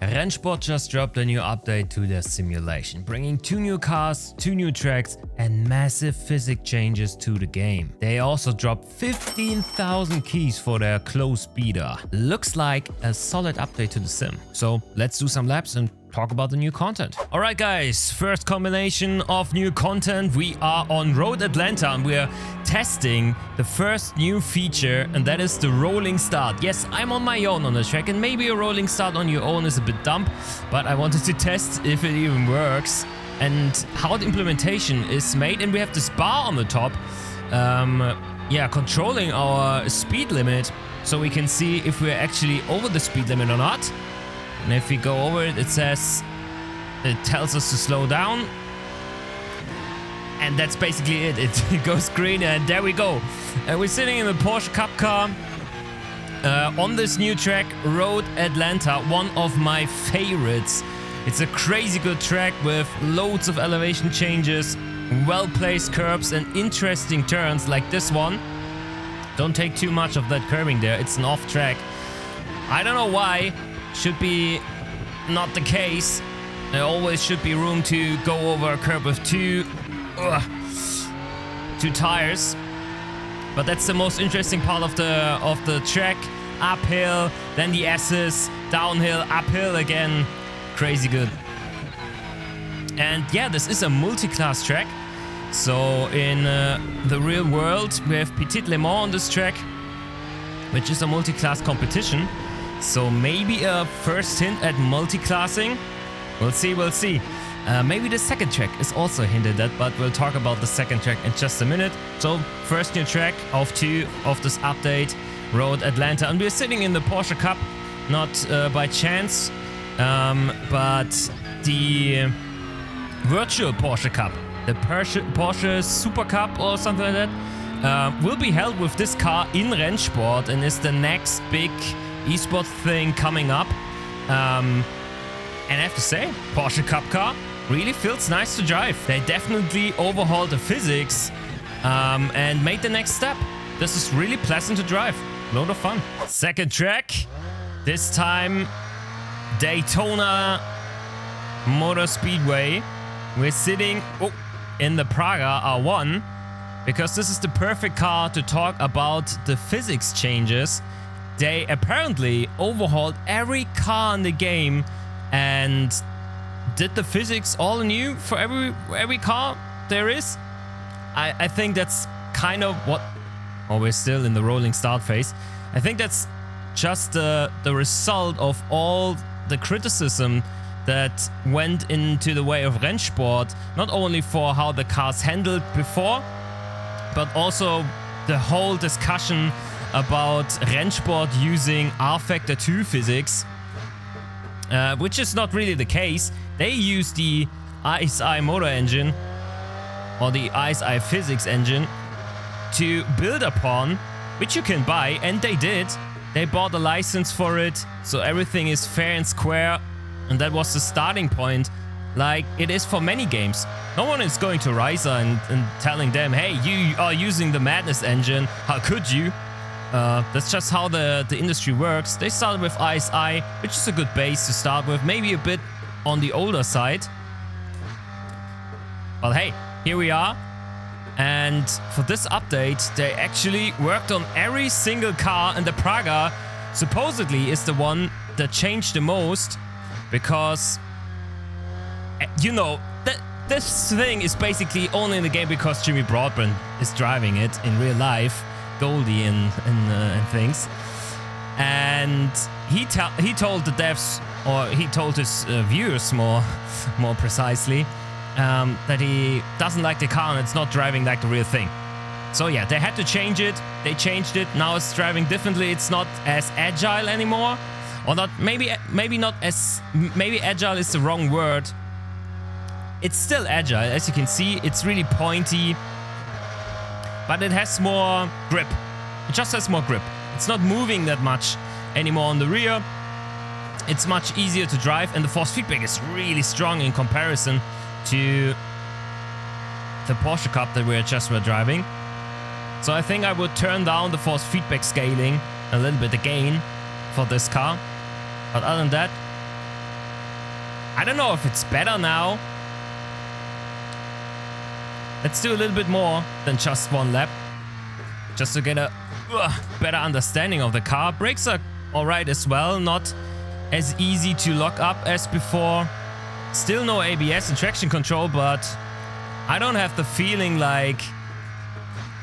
Rennsport just dropped a new update to their simulation, bringing 2 new cars, 2 new tracks and massive physics changes to the game. They also dropped 15,000 keys for their close speeder. Looks like a solid update to the sim. So let's do some laps and talk about the new content. Alright guys, first combination of new content. We are on Road Atlanta and we are testing the first new feature, and that is the rolling start. Yes, I'm on my own on the track, and maybe a rolling start on your own is a bit dumb, but I wanted to test if it even works and how the implementation is made. And we have this bar on the top, controlling our speed limit, so we can see if we're actually over the speed limit or not. And if we go over it, it tells us to slow down. And that's basically it. It goes green and there we go. And we're sitting in the Porsche Cup car on this new track, Road Atlanta, one of my favorites. It's a crazy good track with loads of elevation changes, well-placed curbs and interesting turns like this one. Don't take too much of that curbing there. It's an off track. I don't know why. Should be not the case. There always should be room to go over a curb with two tires. But that's the most interesting part of the track. Uphill, then the S's, downhill, uphill again. Crazy good. And yeah, this is a multi-class track. So in the real world, we have Petit Le Mans on this track, which is a multi-class competition. So maybe a first hint at multi-classing. We'll see. Maybe the second track is also hinted at, but we'll talk about the second track in just a minute. So first new track of 2 of this update, Road Atlanta. And we're sitting in the Porsche Cup, not by chance, but the virtual Porsche Cup. The Porsche Super Cup or something like that will be held with this car in Rennsport and is the next big esports thing coming up. And I have to say, Porsche Cup car really feels nice to drive. They definitely overhauled the physics and made the next step. This is really pleasant to drive. Load of fun. Second track, this time Daytona Motor Speedway. We're sitting in the Praga R1 because this is the perfect car to talk about the physics changes. They apparently overhauled every car in the game and did the physics all new for every car there is. I think that's kind of what... Oh, we're still in the rolling start phase. I think that's just the result of all the criticism that went into the way of Rennsport, not only for how the cars handled before, but also the whole discussion about Rennsport using R-Factor 2 physics, which is not really the case. They use the ISI motor engine, or the ISI physics engine, to build upon, which you can buy, and they did. They bought a license for it, so everything is fair and square, and that was the starting point, like it is for many games. No one is going to Ryza and telling them, hey, you are using the Madness engine, how could you? That's just how the industry works. They started with ISI, which is a good base to start with, maybe a bit on the older side. But hey, here we are. And for this update, they actually worked on every single car, and the Praga supposedly is the one that changed the most, because, you know, this thing is basically only in the game because Jimmy Broadbent is driving it in real life. Goldie and things, and he told the devs, or he told his viewers more precisely, that he doesn't like the car and it's not driving like the real thing. So yeah, they had to change it. They changed it. Now it's driving differently. It's not as agile anymore, or not. Maybe not as. Maybe agile is the wrong word. It's still agile, as you can see. It's really pointy, but it has more grip. It just has more grip. It's not moving that much anymore on the rear. It's much easier to drive, and the force feedback is really strong in comparison to the Porsche Cup that we were driving. So I think I would turn down the force feedback scaling a little bit again for this car. But other than that, I don't know if it's better now. Let's do a little bit more than just one lap. Just to get a better understanding of the car. Brakes are alright as well. Not as easy to lock up as before. Still no ABS and traction control, but I don't have the feeling like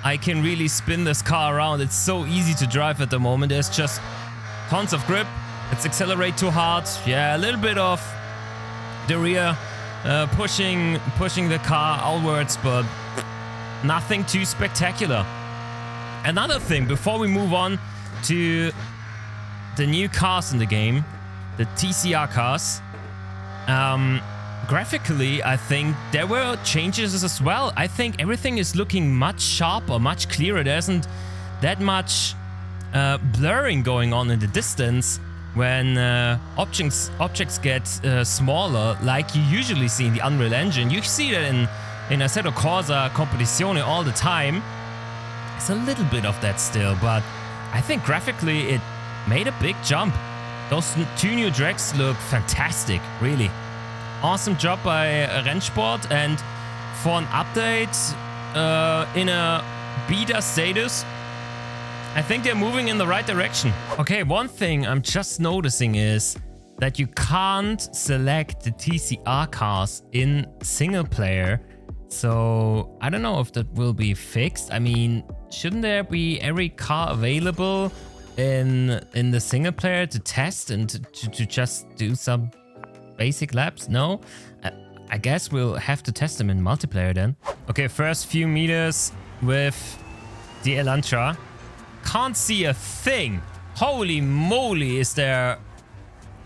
I can really spin this car around. It's so easy to drive at the moment. There's just tons of grip. Let's accelerate too hard. Yeah, a little bit of the rear pushing the car outwards, but nothing too spectacular. Another thing, before we move on to the new cars in the game, the TCR cars, graphically, I think there were changes as well. I think everything is looking much sharper, much clearer. There isn't that much blurring going on in the distance when objects get smaller, like you usually see in the Unreal Engine. You see that in Assetto Corsa Competizione all the time. It's a little bit of that still, but I think graphically it made a big jump. Those two new tracks look fantastic, really. Awesome job by Rennsport, and for an update in a beta status, I think they're moving in the right direction. Okay, one thing I'm just noticing is that you can't select the TCR cars in single player. So I don't know if that will be fixed. I mean, shouldn't there be every car available in the single player to test and to just do some basic laps? No? I guess we'll have to test them in multiplayer then. Okay, first few meters with the Elantra. Can't see a thing. Holy moly, is there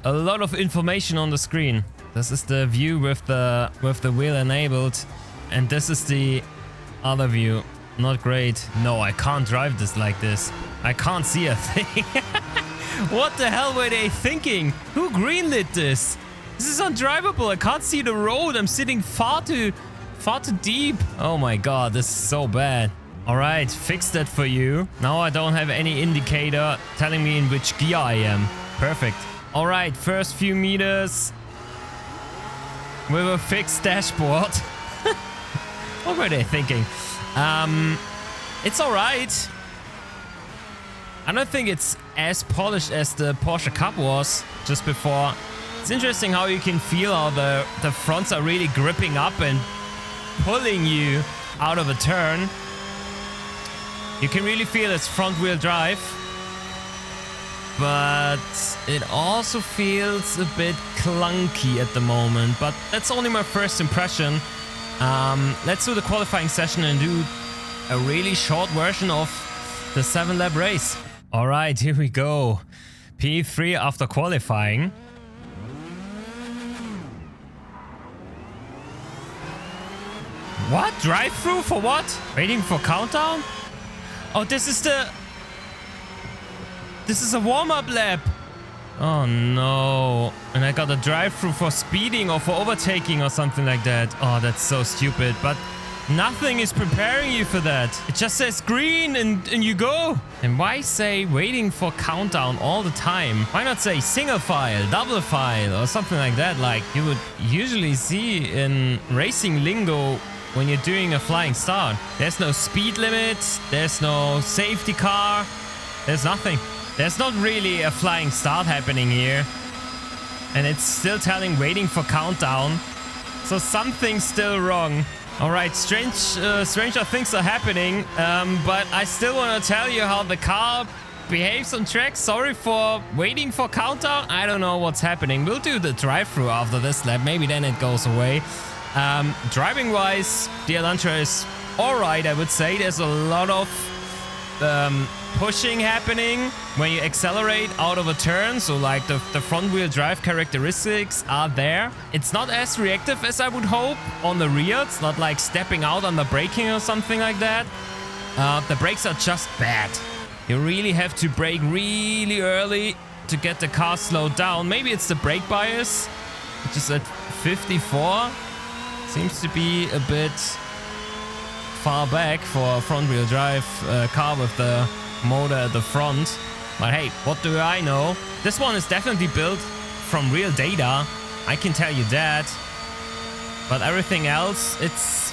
a lot of information on the screen. This is the view with the wheel enabled, and this is the other view. Not great. No, I can't drive this like this. I can't see a thing. What the hell were they thinking? Who greenlit this? This is undrivable. I can't see the road. I'm sitting far too deep. Oh my god, this is so bad. All right, fix that for you. Now I don't have any indicator telling me in which gear I am. Perfect. All right, first few meters with a fixed dashboard. What were they thinking? It's all right. I don't think it's as polished as the Porsche Cup was just before. It's interesting how you can feel how the fronts are really gripping up and pulling you out of a turn. You can really feel it's front wheel drive, but it also feels a bit clunky at the moment, but that's only my first impression. Let's do the qualifying session and do a really short version of the 7-lap race. All right, here we go. P3 after qualifying. What? Drive-through for what? Waiting for countdown? Oh, this is a warm-up lap. Oh no. And I got a drive-through for speeding or for overtaking or something like that. Oh, that's so stupid. But nothing is preparing you for that. It just says green and you go. And why say waiting for countdown all the time? Why not say single file, double file or something like that, like you would usually see in racing lingo when you're doing a flying start? There's no speed limit, there's no safety car, there's nothing. There's not really a flying start happening here. And it's still telling waiting for countdown. So something's still wrong. Alright, stranger things are happening, but I still want to tell you how the car behaves on track. Sorry for waiting for countdown. I don't know what's happening. We'll do the drive-through after this lap. Maybe then it goes away. Driving-wise, the Elantra is alright, I would say. There's a lot of pushing happening when you accelerate out of a turn, so like the front wheel drive characteristics are there. It's not as reactive as I would hope on the rear. It's not like stepping out on the braking or something like that. The brakes are just bad. You really have to brake really early to get the car slowed down. Maybe it's the brake bias, which is at 54. Seems to be a bit far back for a front wheel drive car with the motor at the front. But hey, what do I know? This one is definitely built from real data. I can tell you that. But everything else, it's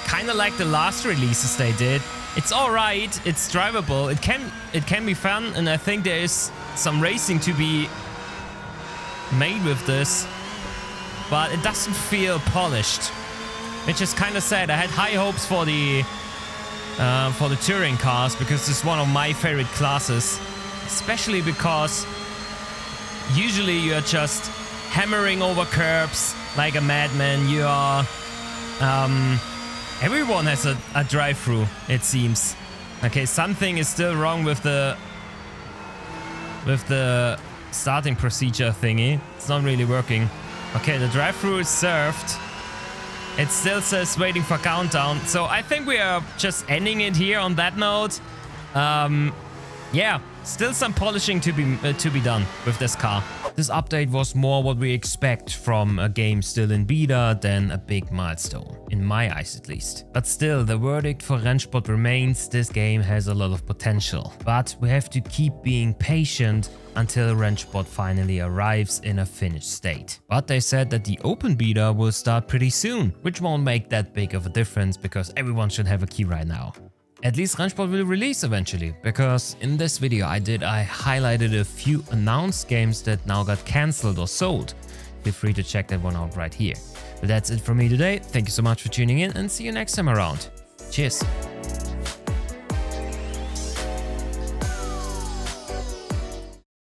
kind of like the last releases they did. It's alright, it's drivable, it can be fun, and I think there is some racing to be made with this, but it doesn't feel polished, which is kind of sad. I had high hopes for the touring cars, because it's one of my favorite classes, especially because usually you're just hammering over curbs like a madman. You are everyone has a drive-through, it seems. Okay, something is still wrong with the starting procedure thingy. It's not really working. Okay, the drive-through is served. It still says waiting for countdown. So I think we are just ending it here on that note. Yeah, still some polishing to be done with this car. This update was more what we expect from a game still in beta than a big milestone, in my eyes at least. But still, the verdict for Rennsport remains: this game has a lot of potential. But we have to keep being patient until Rennsport finally arrives in a finished state. But they said that the open beta will start pretty soon, which won't make that big of a difference because everyone should have a key right now. At least Rennsport will release eventually, because in this video I highlighted a few announced games that now got cancelled or sold. Feel free to check that one out right here. But that's it from me today. Thank you so much for tuning in, and see you next time around. Cheers!